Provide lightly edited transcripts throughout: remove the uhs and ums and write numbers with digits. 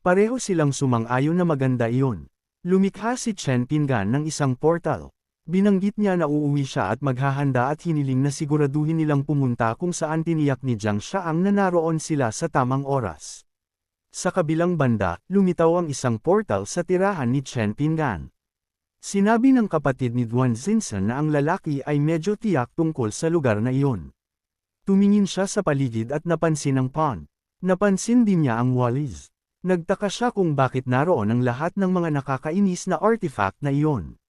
Pareho silang sumang-ayon na maganda iyon. Lumikha si Chen Pingan ng isang portal. Binanggit niya na uuwi siya at maghahanda at hiniling na siguraduhin nilang pumunta kung saan tiniyak ni Jiang Shaang na naroon sila sa tamang oras. Sa kabilang banda, lumitaw ang isang portal sa tirahan ni Chen Pingan. Sinabi ng kapatid ni Duan Xinsan na ang lalaki ay medyo tiyak tungkol sa lugar na iyon. Tumingin siya sa paligid at napansin ang pond. Napansin din niya ang wallis. Nagtaka siya kung bakit naroon ang lahat ng mga nakakainis na artifact na iyon.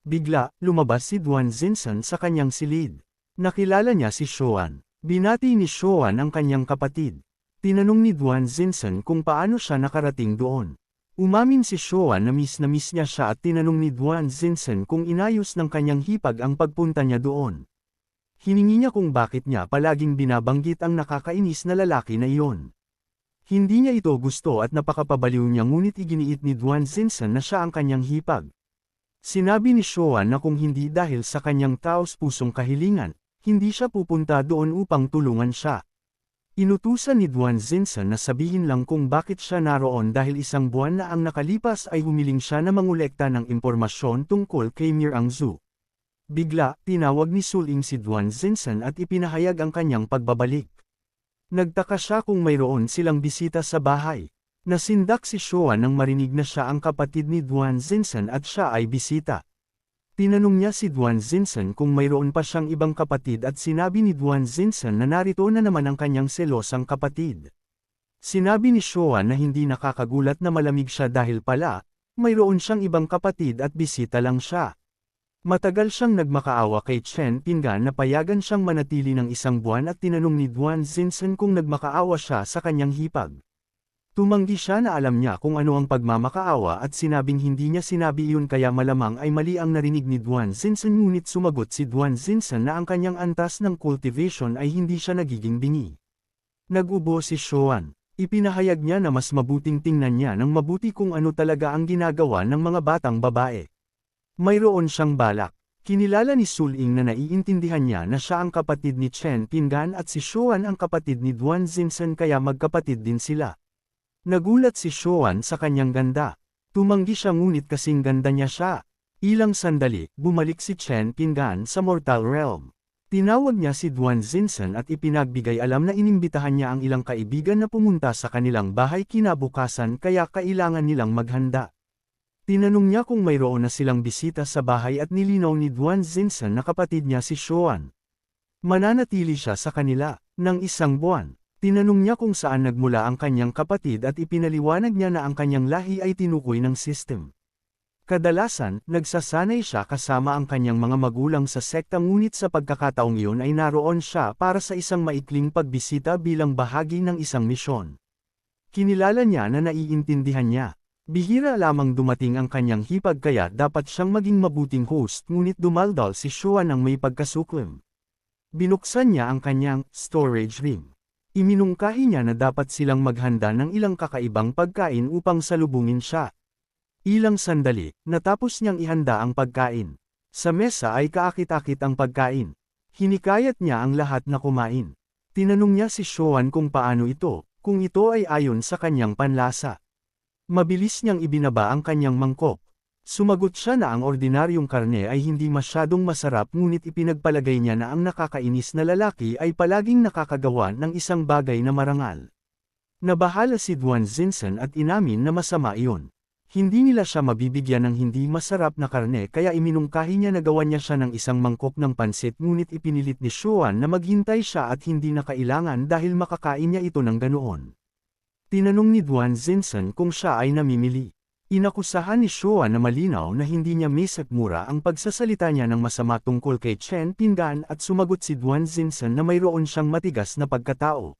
Bigla, lumabas si Duan Xinsan sa kanyang silid. Nakilala niya si Xuan. Binati ni Xuan ang kanyang kapatid. Tinanong ni Duan Xinsan kung paano siya nakarating doon. Umamin si Xuan na miss niya siya at tinanong ni Duan Xinsan kung inayos ng kanyang hipag ang pagpunta niya doon. Hiningi niya kung bakit niya palaging binabanggit ang nakakainis na lalaki na iyon. Hindi niya ito gusto at napakapabaliw niya ngunit iginiit ni Duan Xinsan na siya ang kanyang hipag. Sinabi ni Xuan na kung hindi dahil sa kanyang taos-pusong kahilingan, hindi siya pupunta doon upang tulungan siya. Inutusan ni Duan Xinsan na sabihin lang kung bakit siya naroon dahil isang buwan na ang nakalipas ay humiling siya na mangolekta ng impormasyon tungkol kay Mirang Zhu. Bigla, tinawag ni Suling si Duan Xinsan at ipinahayag ang kanyang pagbabalik. Nagtaka siya kung mayroon silang bisita sa bahay. Nasindak si Xuan nang marinig na siya ang kapatid ni Duan Xinsan at siya ay bisita. Tinanong niya si Duan Xinsan kung mayroon pa siyang ibang kapatid at sinabi ni Duan Xinsan na narito na naman ang kanyang selosang kapatid. Sinabi ni Xuan na hindi nakakagulat na malamig siya dahil pala, mayroon siyang ibang kapatid at bisita lang siya. Matagal siyang nagmakaawa kay Chen Pingan na payagan siyang manatili ng isang buwan at tinanong ni Duan Xinsan kung nagmakaawa siya sa kanyang hipag. Tumanggi siya na alam niya kung ano ang pagmamakaawa at sinabing hindi niya sinabi iyon kaya malamang ay mali ang narinig ni Duan Xinsan ngunit sumagot si Duan Xinsan na ang kanyang antas ng cultivation ay hindi siya nagiging bingi. Nag-ubo si Xuan. Ipinahayag niya na mas mabuting tingnan niya ng mabuti kung ano talaga ang ginagawa ng mga batang babae. Mayroon siyang balak. Kinilala ni Suling na naiintindihan niya na siya ang kapatid ni Chen Pingan at si Xuan ang kapatid ni Duan Xinsan kaya magkapatid din sila. Nagulat si Xuan sa kanyang ganda. Tumanggi siya ngunit kasing ganda niya siya. Ilang sandali, bumalik si Chen Pingan sa mortal realm. Tinawag niya si Duan Xinsan at ipinagbigay alam na inimbitahan niya ang ilang kaibigan na pumunta sa kanilang bahay kinabukasan kaya kailangan nilang maghanda. Tinanong niya kung mayroon na silang bisita sa bahay at nilinaw ni Duan Xinsan na kapatid niya si Xuan. Mananatili siya sa kanila ng isang buwan. Tinanong niya kung saan nagmula ang kanyang kapatid at ipinaliwanag niya na ang kanyang lahi ay tinukoy ng system. Kadalasan, nagsasanay siya kasama ang kanyang mga magulang sa sekta ngunit sa pagkakataong iyon ay naroon siya para sa isang maikling pagbisita bilang bahagi ng isang misyon. Kinilala niya na naiintindihan niya. Bihira lamang dumating ang kanyang hipag kaya dapat siyang maging mabuting host ngunit dumaldal si Xuan ng may pagkasuklim. Binuksan niya ang kanyang storage room. Iminungkahi niya na dapat silang maghanda ng ilang kakaibang pagkain upang salubungin siya. Ilang sandali, natapos niyang ihanda ang pagkain. Sa mesa ay kaakit-akit ang pagkain. Hinikayat niya ang lahat na kumain. Tinanong niya si Xuan kung paano ito, kung ito ay ayon sa kanyang panlasa. Mabilis niyang ibinaba ang kanyang mangkok. Sumagot siya na ang ordinaryong karne ay hindi masyadong masarap ngunit ipinagpalagay niya na ang nakakainis na lalaki ay palaging nakakagawa ng isang bagay na marangal. Nabahala si Duan Xinsan at inamin na masama iyon. Hindi nila siya mabibigyan ng hindi masarap na karne kaya iminungkahi niya na gawan niya siya ng isang mangkok ng pansit ngunit ipinilit ni Xuan na maghintay siya at hindi na kailangan dahil makakain niya ito ng ganoon. Tinanong ni Duan Xinsan kung siya ay namimili. Inakusahan ni Xuan na malinaw na hindi niya misakmura ang pagsasalita niya ng masama tungkol kay Chen Pingan at sumagot si Duan Xinsan na mayroon siyang matigas na pagkatao.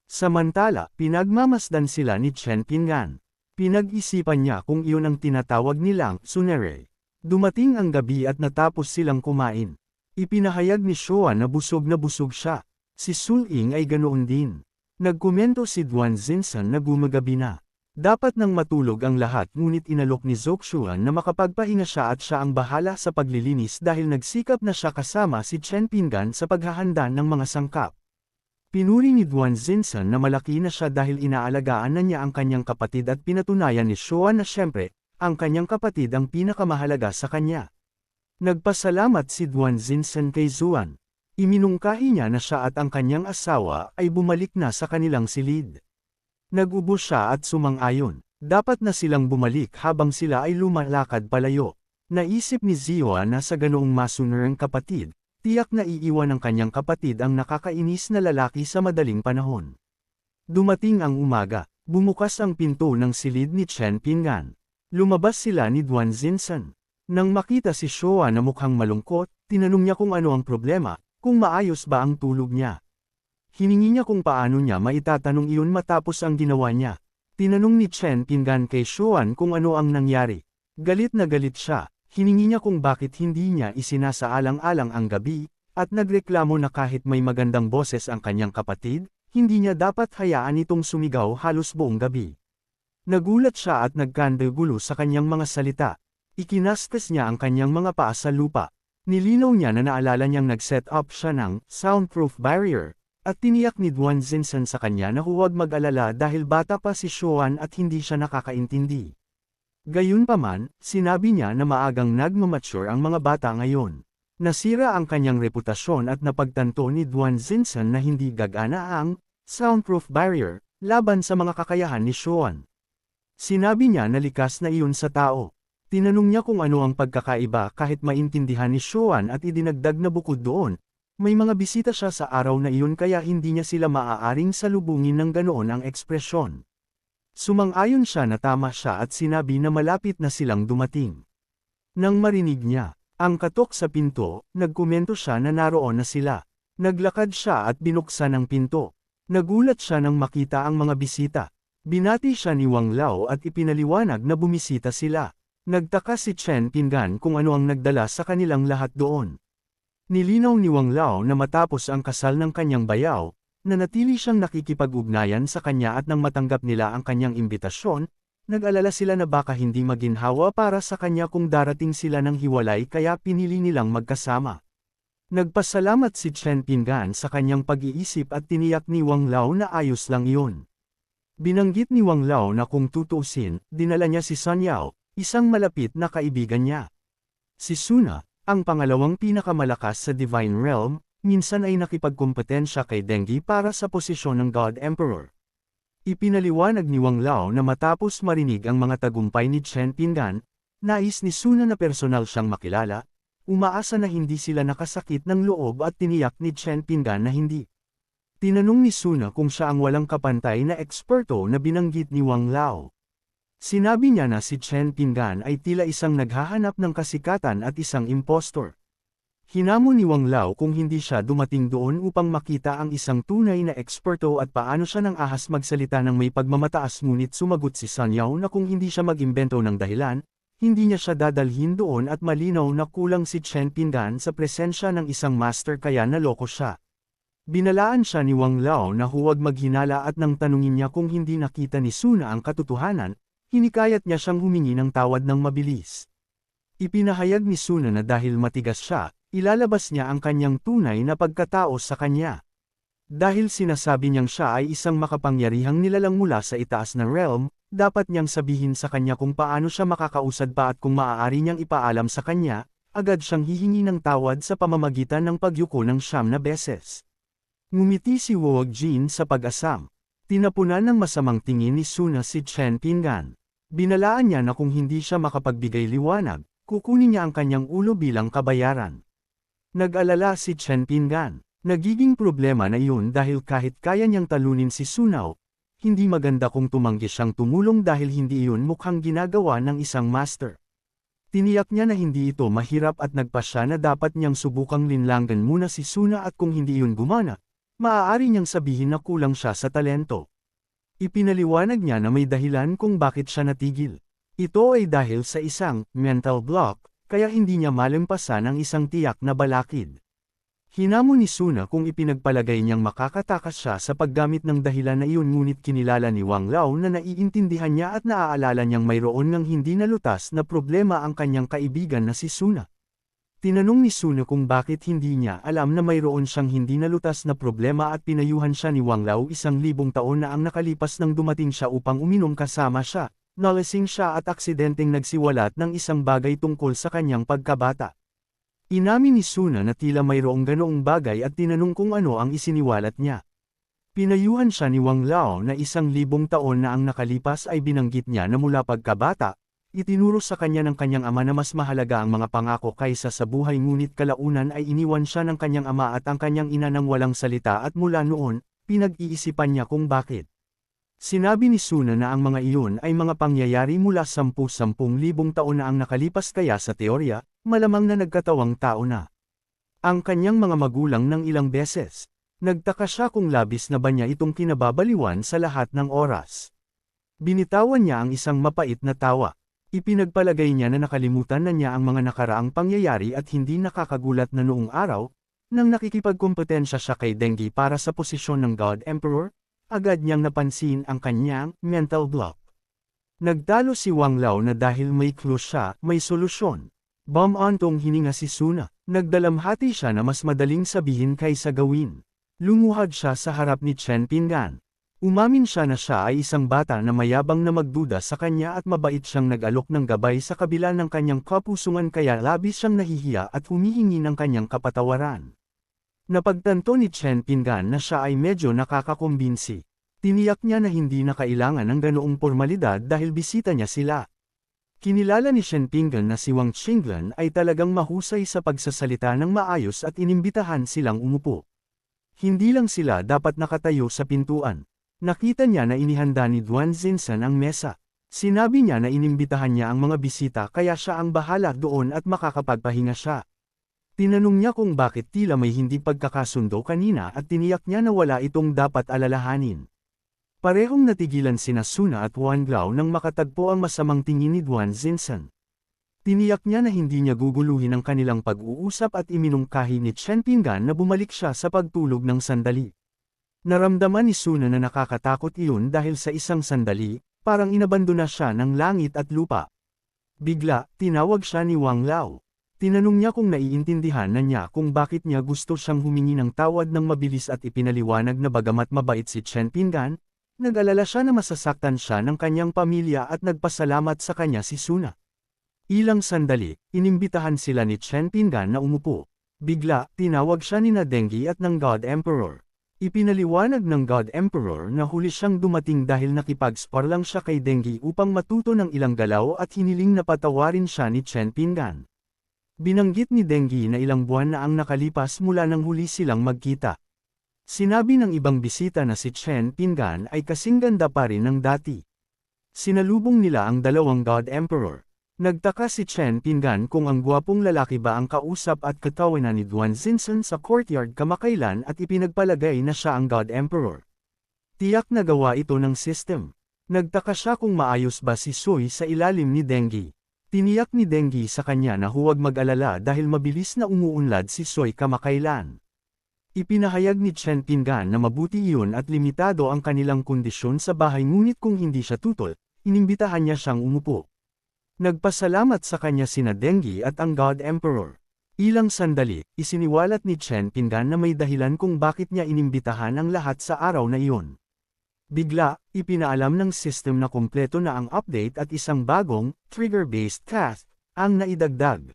Samantala, pinagmamasdan sila ni Chen Pingan. Pinag-isipan niya kung iyon ang tinatawag nilang sunere. Dumating ang gabi at natapos silang kumain. Ipinahayag ni Xuan na busog siya. Si Suling ay ganoon din. Nagkomento si Duan Xinsan na gumagabi na. Dapat nang matulog ang lahat ngunit inalok ni Zhongshuan na makapagpahinga siya at siya ang bahala sa paglilinis dahil nagsikap na siya kasama si Chen Pingan sa paghahanda ng mga sangkap. Pinuri ni Duan Xinsan na malaki na siya dahil inaalagaan na niya ang kanyang kapatid at pinatunayan ni Xuan na siyempre, ang kanyang kapatid ang pinakamahalaga sa kanya. Nagpasalamat si Duan Xinsan kay Xuan. Iminungkahi niya na siya at ang kanyang asawa ay bumalik na sa kanilang silid. Nag-ubo siya at sumang-ayon. Dapat na silang bumalik habang sila ay lumalakad palayo. Naisip ni Xuan na sa ganoong masunerang kapatid, tiyak na iiwan ng kanyang kapatid ang nakakainis na lalaki sa madaling panahon. Dumating ang umaga, bumukas ang pinto ng silid ni Chen Pingan. Lumabas sila ni Duan Xinsan. Nang makita si Xuan na mukhang malungkot, tinanong niya kung ano ang problema, kung maayos ba ang tulog niya. Hiningi niya kung paano niya maitatanong iyon matapos ang ginawa niya. Tinanong ni Chen Pingan kay Xuan kung ano ang nangyari. Galit na galit siya. Hiningi niya kung bakit hindi niya isinasaalang-alang ang gabi, at nagreklamo na kahit may magandang boses ang kanyang kapatid, hindi niya dapat hayaan itong sumigaw halos buong gabi. Nagulat siya at nagkandagulo sa kanyang mga salita. Ikinastes niya ang kanyang mga paa sa lupa. Nilinaw niya na naalala niyang nag-set up siya ng soundproof barrier, at tiniyak ni Duan Xinsan sa kanya na huwag mag-alala dahil bata pa si Xuan at hindi siya nakakaintindi. Gayunpaman, sinabi niya na maagang nagmamature ang mga bata ngayon. Nasira ang kanyang reputasyon at napagtanto ni Duan Xinsan na hindi gagana ang soundproof barrier laban sa mga kakayahan ni Xuan. Sinabi niya na likas na iyon sa tao. Tinanong niya kung ano ang pagkakaiba kahit maintindihan ni Xuan at idinagdag na bukod doon, may mga bisita siya sa araw na iyon kaya hindi niya sila maaaring salubungin ng ganoon ang ekspresyon. Sumang-ayon siya na tama siya at sinabi na malapit na silang dumating. Nang marinig niya ang katok sa pinto, nagkomento siya na naroon na sila. Naglakad siya at binuksan ang pinto. Nagulat siya nang makita ang mga bisita. Binati siya ni Wang Lao at ipinaliwanag na bumisita sila. Nagtaka si Chen Pingan kung ano ang nagdala sa kanilang lahat doon. Nilinaw ni Wang Lao na matapos ang kasal ng kanyang bayaw, nanatili siyang nakikipag-ugnayan sa kanya at nang matanggap nila ang kanyang imbitasyon, nag-alala sila na baka hindi maginhawa para sa kanya kung darating sila ng hiwalay kaya pinili nilang magkasama. Nagpasalamat si Chen Pingan sa kanyang pag-iisip at tiniyak ni Wang Lao na ayos lang iyon. Binanggit ni Wang Lao na kung tutuusin, dinala niya si Sun Yao, isang malapit na kaibigan niya. Si Suna, ang pangalawang pinakamalakas sa Divine Realm, minsan ay nakipagkompetensya kay Dengi para sa posisyon ng God Emperor. Ipinaliwanag ni Wang Lao na matapos marinig ang mga tagumpay ni Chen Pingan, nais ni Suna na personal siyang makilala, umaasa na hindi sila nakasakit ng loob at tiniyak ni Chen Pingan na hindi. Tinanong ni Suna kung siya ang walang kapantay na eksperto na binanggit ni Wang Lao. Sinabi niya na si Chen Pingan ay tila isang naghahanap ng kasikatan at isang impostor. Hinamon ni Wang Lao kung hindi siya dumating doon upang makita ang isang tunay na eksperto at paano siya nang ahas magsalita ng may pagmamataas ngunit sumagot si Sun Yao na kung hindi siya mag-imbento ng dahilan, hindi niya siya dadalhin doon at malinaw na kulang si Chen Pingan sa presensya ng isang master kaya naloko siya. Binalaan siya ni Wang Lao na huwag maghinala at nang tanungin niya kung hindi nakita ni Suna ang katotohanan, hinikayat niya siyang humingi ng tawad ng mabilis. Ipinahayag ni Suna na dahil matigas siya, ilalabas niya ang kanyang tunay na pagkatao sa kanya. Dahil sinasabi niyang siya ay isang makapangyarihang nilalang mula sa itaas na realm, dapat niyang sabihin sa kanya kung paano siya makakausad pa at kung maaari niyang ipaalam sa kanya, agad siyang hihingi ng tawad sa pamamagitan ng pagyuko ng 9 na beses. Ngumiti si Wog Jin sa pag-asam. Tinapunan ng masamang tingin ni Suna si Chen Pingan. Binalaan niya na kung hindi siya makapagbigay liwanag, kukunin niya ang kanyang ulo bilang kabayaran. Nag-alala si Chen Pingan. Nagiging problema na iyon dahil kahit kaya niyang talunin si Sunao, hindi maganda kung tumanggi siyang tumulong dahil hindi iyon mukhang ginagawa ng isang master. Tiniyak niya na hindi ito mahirap at nagpasya na dapat niyang subukang linlangan muna si Suna at kung hindi iyon gumana, maaari niyang sabihin na kulang siya sa talento. Ipinaliwanag niya na may dahilan kung bakit siya natigil. Ito ay dahil sa isang mental block, kaya hindi niya malampasan ang isang tiyak na balakid. Hinamon ni Suna kung ipinagpalagay niyang makakatakas siya sa paggamit ng dahilan na iyon ngunit kinilala ni Wang Lao na naiintindihan niya at naaalala niyang mayroon ngang hindi nalutas na problema ang kanyang kaibigan na si Suna. Tinanong ni Suna kung bakit hindi niya alam na mayroon siyang hindi nalutas na problema at pinayuhan siya ni Wang Lao 1,000 taon na ang nakalipas nang dumating siya upang uminom kasama siya, nalasing siya at aksidenteng nagsiwalat ng isang bagay tungkol sa kanyang pagkabata. Inamin ni Suna na tila mayroong ganoong bagay at tinanong kung ano ang isiniwalat niya. Pinayuhan siya ni Wang Lao na 1,000 taon na ang nakalipas ay binanggit niya na mula pagkabata, itinuro sa kanya ng kanyang ama na mas mahalaga ang mga pangako kaysa sa buhay ngunit kalaunan ay iniwan siya ng kanyang ama at ang kanyang ina ng walang salita at mula noon, pinag-iisipan niya kung bakit. Sinabi ni Suna na ang mga iyon ay mga pangyayari mula 10,000 taon na ang nakalipas kaya sa teorya, malamang na nagkatawang tao na. Ang kanyang mga magulang ng ilang beses. Nagtaka siya kung labis na ba niya itong kinababaliwan sa lahat ng oras. Binitawan niya ang isang mapait na tawa. Ipinagpalagay niya na nakalimutan na niya ang mga nakaraang pangyayari at hindi nakakagulat na noong araw, nang nakikipagkompetensya siya kay Dengi para sa posisyon ng God Emperor, agad niyang napansin ang kanyang mental block. Nagtalo si Wang Lao na dahil may clue siya, may solusyon. Bumantong hininga si Suna, nagdalamhati siya na mas madaling sabihin kaysa gawin. Lumuhad siya sa harap ni Chen Pinggan. Umamin siya na siya ay isang bata na mayabang na magduda sa kanya at mabait siyang nag-alok ng gabay sa kabila ng kanyang kapusungan kaya labis siyang nahihiya at humihingi ng kanyang kapatawaran. Napagtanto ni Chen Pinggan na siya ay medyo nakakakumbinsi. Tiniyak niya na hindi na kailangan ng ganoong formalidad dahil bisita niya sila. Kinilala ni Chen Pinggan na si Wang Qinglan ay talagang mahusay sa pagsasalita ng maayos at inimbitahan silang umupo. Hindi lang sila dapat nakatayo sa pintuan. Nakita niya na inihanda ni Duan Xinsan ang mesa. Sinabi niya na inimbitahan niya ang mga bisita kaya siya ang bahala doon at makakapagpahinga siya. Tinanong niya kung bakit tila may hindi pagkakasundo kanina at tiniyak niya na wala itong dapat alalahanin. Parehong natigilan sina Suna at Wang Lao nang makatagpo ang masamang tingin ni Duan Xinsan. Tiniyak niya na hindi niya guguluhin ang kanilang pag-uusap at iminungkahi ni Chen Pinggan na bumalik siya sa pagtulog ng sandali. Naramdaman ni Suna na nakakatakot iyon dahil sa isang sandali, parang inabandona siya ng langit at lupa. Bigla, tinawag siya ni Wang Lao. Tinanong niya kung naiintindihan na niya kung bakit niya gusto siyang humingi ng tawad ng mabilis at ipinaliwanag na bagamat mabait si Chen Pinggan, nag-alala siya na masasaktan siya ng kanyang pamilya at nagpasalamat sa kanya si Suna. Ilang sandali, inimbitahan sila ni Chen Pinggan na umupo. Bigla, tinawag siya ni Dengi at ng God Emperor. Ipinaliwanag ng God Emperor na huli siyang dumating dahil nakipag-spar lang siya kay Dengi upang matuto ng ilang galaw at hiniling na patawarin siya ni Chen Pinggan. Binanggit ni Dengi na ilang buwan na ang nakalipas mula nang huli silang magkita. Sinabi ng ibang bisita na si Chen Pinggan ay kasing ganda pa rin ng dati. Sinalubong nila ang dalawang God Emperor. Nagtaka si Chen Pinggan kung ang gwapong lalaki ba ang kausap at katawanan ni Duan Xinsan sa courtyard kamakailan at ipinagpalagay na siya ang God Emperor. Tiyak na gawa ito ng system. Nagtaka siya kung maayos ba si Sui sa ilalim ni Dengi. Tiniyak ni Dengi sa kanya na huwag mag-alala dahil mabilis na umuunlad si Sui kamakailan. Ipinahayag ni Chen Pinggan na mabuti iyon at limitado ang kanilang kondisyon sa bahay ngunit kung hindi siya tutol, inimbitahan niya siyang umupo. Nagpasalamat sa kanya sina Dengi at ang God Emperor. Ilang sandali, isiniwalat ni Chen Pinggan na may dahilan kung bakit niya inimbitahan ang lahat sa araw na iyon. Bigla, ipinaalam ng system na kumpleto na ang update at isang bagong, trigger-based task, ang naidagdag.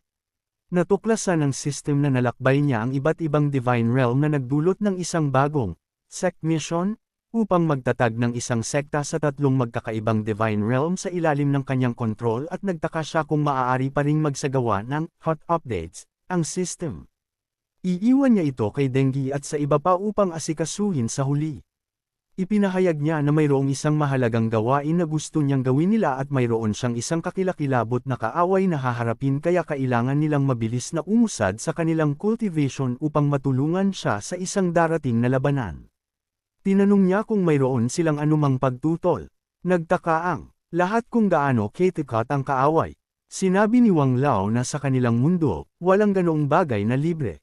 Natuklasan ng system na nalakbay niya ang iba't ibang divine realm na nagdulot ng isang bagong, sect mission, upang magtatag ng isang sekta sa tatlong magkakaibang divine realm sa ilalim ng kanyang kontrol at nagtaka siya kung maaari pa ring magsagawa ng hot updates, ang system. Iiwan niya ito kay Dengi at sa iba pa upang asikasuhin sa huli. Ipinahayag niya na mayroong isang mahalagang gawain na gusto niyang gawin nila at mayroon siyang isang kakilakilabot na kaaway na haharapin kaya kailangan nilang mabilis na umusad sa kanilang cultivation upang matulungan siya sa isang darating na labanan. Tinanong niya kung mayroon silang anumang pagtutol. Nagtaka ang lahat kung gaano katikat ang kaaway. Sinabi ni Wang Lao na sa kanilang mundo, walang ganoong bagay na libre.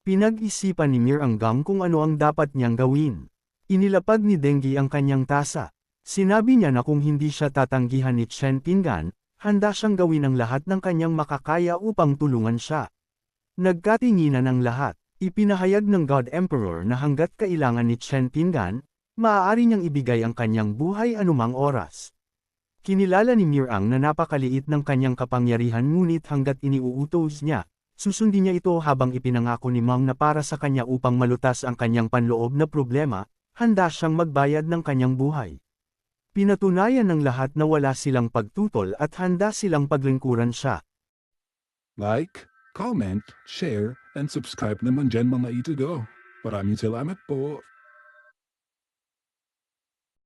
Pinag-isipan ni Miranggang kung ano ang dapat niyang gawin. Inilapag ni Dengi ang kanyang tasa. Sinabi niya na kung hindi siya tatanggihan ni Chen Pinggan, handa siyang gawin ang lahat ng kanyang makakaya upang tulungan siya. Nagkatinginan ang lahat. Ipinahayag ng God Emperor na hanggat kailangan ni Chen Pinggan, maaari niyang ibigay ang kanyang buhay anumang oras. Kinilala ni Mirang na napakaliit ng kanyang kapangyarihan ngunit hanggat iniuutos niya, susundin niya ito habang ipinangako ni Meng na para sa kanya upang malutas ang kanyang panloob na problema, handa siyang magbayad ng kanyang buhay. Pinatunayan ng lahat na wala silang pagtutol at handa silang paglingkuran siya. Like, comment, share, and subscribe naman dyan mga ito go. Maraming salamat po.